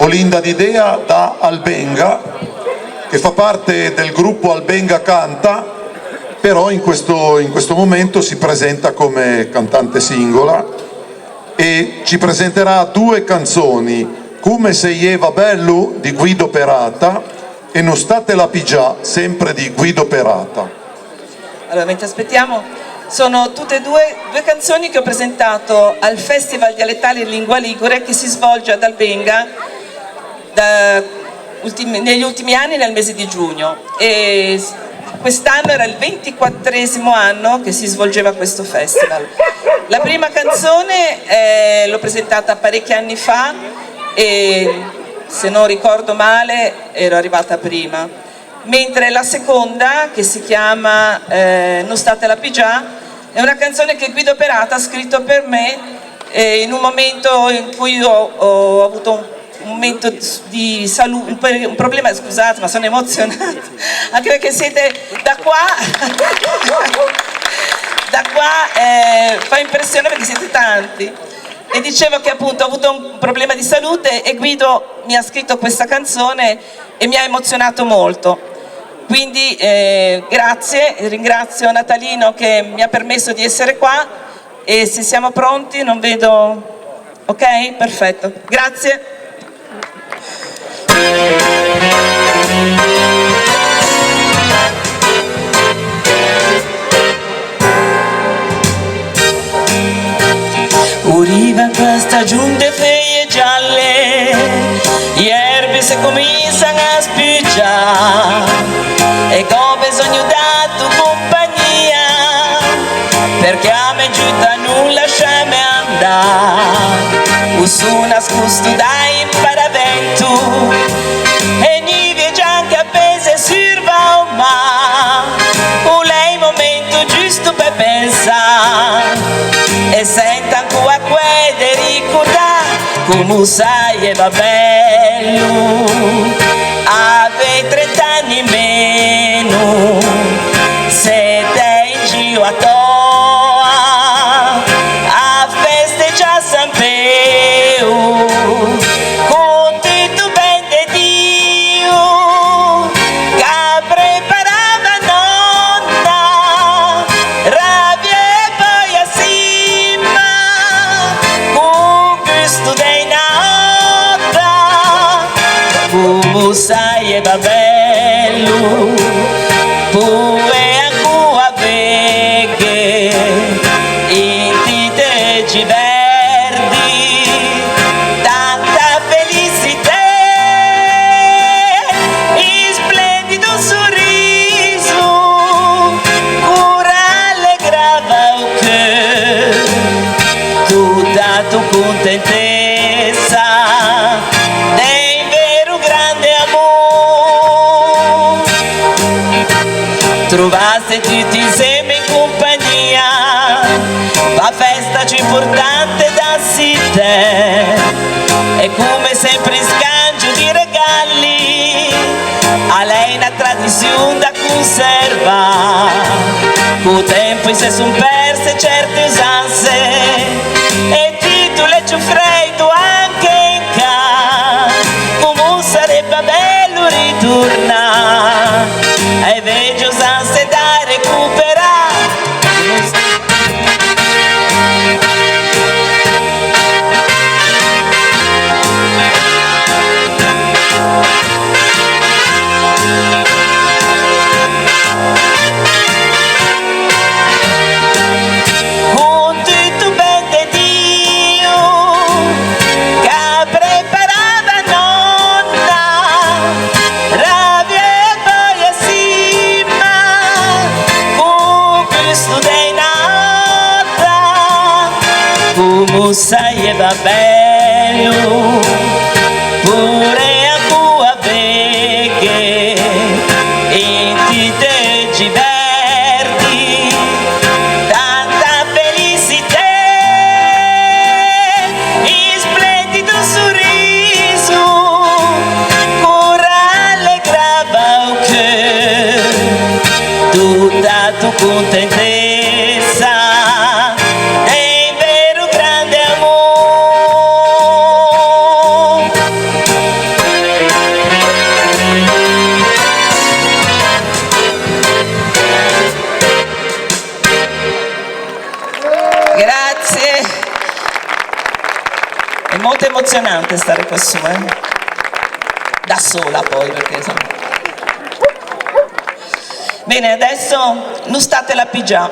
Olinda Didea da Albenga, che fa parte del gruppo Albenga Canta, però in questo momento si presenta come cantante singola e ci presenterà due canzoni, Come sei Eva Bellu di Guido Perata e Non state la pigià, sempre di Guido Perata. Allora, mentre aspettiamo, sono tutte e due canzoni che ho presentato al Festival Dialettale in Lingua Ligure che si svolge ad Albenga negli ultimi anni, nel mese di giugno, e quest'anno era il 24esimo anno che si svolgeva questo festival. La prima canzone l'ho presentata parecchi anni fa e, se non ricordo male, ero arrivata prima, mentre la seconda, che si chiama Non state la pigià, è una canzone che Guido Perata ha scritto per me in un momento in cui ho avuto un momento di salute, un problema, scusate ma sono emozionata, anche perché siete da qua, fa impressione perché siete tanti. E dicevo che appunto ho avuto un problema di salute e Guido mi ha scritto questa canzone e mi ha emozionato molto. Quindi grazie, ringrazio Natalino che mi ha permesso di essere qua e se siamo pronti, non vedo... Ok? Perfetto. Grazie. Uriva questa giunte feie gialle, gli erbi se cominciano a spicciare e ho bisogno da tua compagnia perché a me giuta non lasciami andare, uso nascosto dai imparavento e ni viaggiamo che appese sirva o ma o lei momento giusto per pensare e senta ancora quelle ricordare come sai e va bello ave 30 anni meno se te in giro a toa a festeggiare San Peo con tutto ben de Dio che preparava nonna rabbia e poi assima con gusto dei nata come sai e va bello pure ancora veghe in titegi verdi tanta felicità in splendido sorriso cura allegrava il cuore tutta tua contentezza dei vero grande amore trovaste tutti insieme in compagnia la festa più importante da te e come sempre in scambio di regali a lei una tradizione da conservare col tempo si sono perse certe usanze e titolo è più freddo anche in casa come sarebbe bello ritornare e vedo usanze da recuperare con tutto ben de Dio che preparava nonna rabbia e poi assima con questo dei nata come sai e va bello pure ancora veghe in titegi verdi tanta felicità in splendido sorriso cura allegrava il cuore tutta tua contentezza e in vero grande amore molto emozionante stare quassù, da sola poi, perché insomma. Bene, adesso non state la pigià,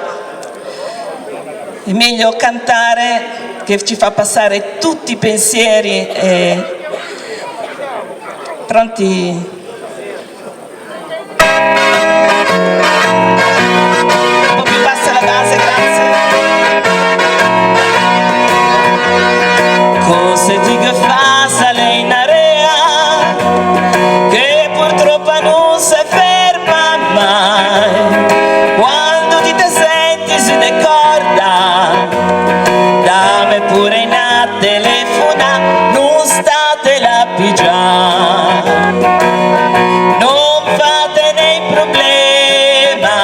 è meglio cantare che ci fa passare tutti i pensieri. Pronti? Un po' più bassa la base, grazie. Cose ti che fa sale in area, che purtroppo non si ferma mai. Quando ti te senti si decorda, dammi pure in a telefona, non state la pigià. Non fate nei problema,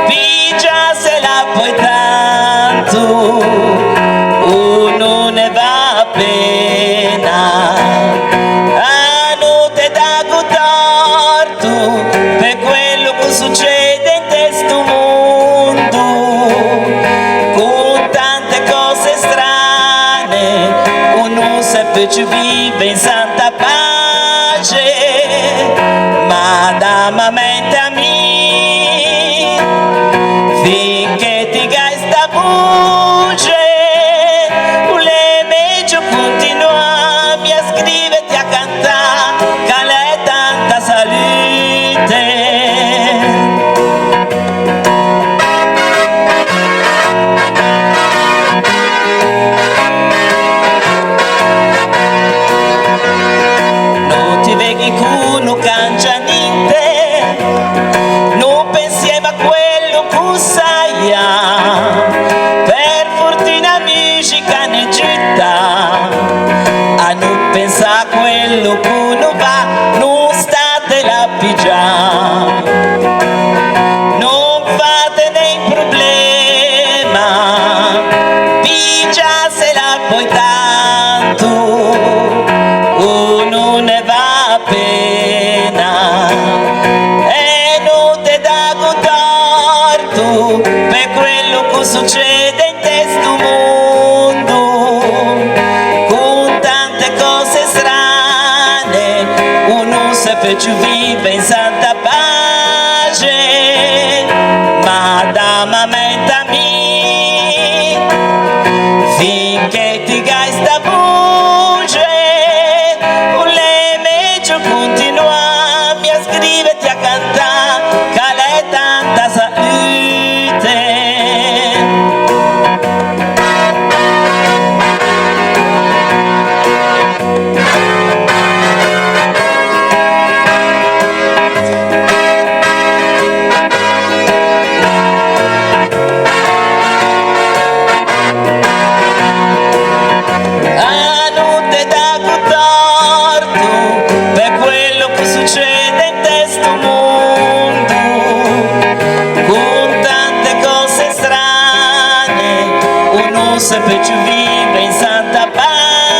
pigia se la puoi tanto, non ne va pena. Non te dago torto per quello che succede in questo mondo, con tante cose strane, uno sempre ci vive in santa pace, ma da mente a me, finché ti gai sta voce, le meglio continuami a scriverti, a cantare, che l'è tanta salute. Non ti vedi che non cangia niente, non pensiamo a quello che sai, per fortuna amici che ne gitta, a non pensare a quello che non va, non state la pigià. Non fate nei problema, pigia se la puoi tanto, non ne va pena, e non te dago torto per quello che succede in questo mondo, con tante cose strane, uno sempre ci vive in santa pace, ma da mente a me, finché ti gai sta voce, le meglio continuami a scriverti, a cantare, che l'è tanta salute. Non te dago torto per quello che succede in questo mondo, con tante cose strane, uno sempre ci vive in santa pace,